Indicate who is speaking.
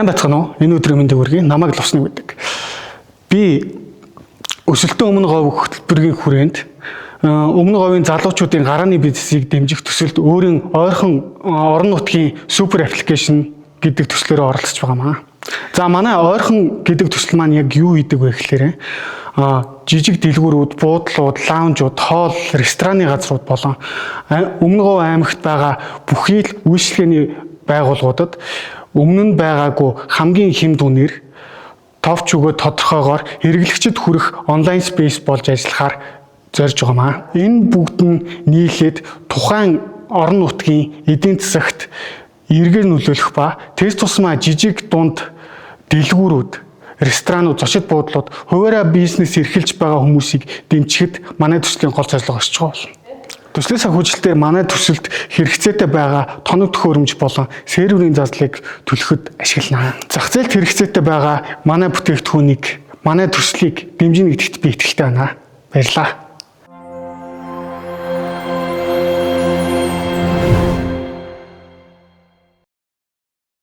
Speaker 1: Сайн бацхан уу? Энэ өдрийн мэндийг хүргэе. Намайг Лусны гэдэг. Би өсөлтөө өмнө говь хөтөлбөрийн хүрээнд өмнө говийн залуучуудын гарааны бизнесийг дэмжих төсөлд өөрийн ойрхон орон нутгийн супер аппликейшн гэдэг төслөөр оролцож байгаамаа. За манай ойрхон гэдэг төсөл маань яг юу хийдэг вэ гэхээр жижиг дэлгүүрүүд, буудлууд, лаунжууд, хоол, рестораны газрууд болон өмнө говь аймагт байгаа бүхий л үйлчлэгээний байгууллагуудад өмнө нь байгаагүй хамгийн хэм дүнээр товч өгөө тодорхойгоор хэрэглэгчид хүрэх онлайн спейс болж ажиллахаар зорж байгаамаа. Энэ бүгд нь нийлээд тухайн орон нутгийн эдийн засагт эргээр нөлөөлөх ба тэс тусмаа жижиг дунд дэлгүүрүүд, ресторанууд, зочид буудлууд хуваараа бизнес эрхэлж байгаа хүмүүсийг дэмжихэд манай төслийн гол зорилго осч байгаа болно. Төслийн санхүүжилтээр манай төсөлд хэрэгцээтэй байгаа тоног төхөөрөмж болон серверийн задлыг төлөхөд ашиглана. Зах зээлд хэрэгцээтэй байгаа манай бүтээгдэхүүнийг, манай төслийг дэмжинэ гэдэгт би итгэлтэй байна. Баярлалаа.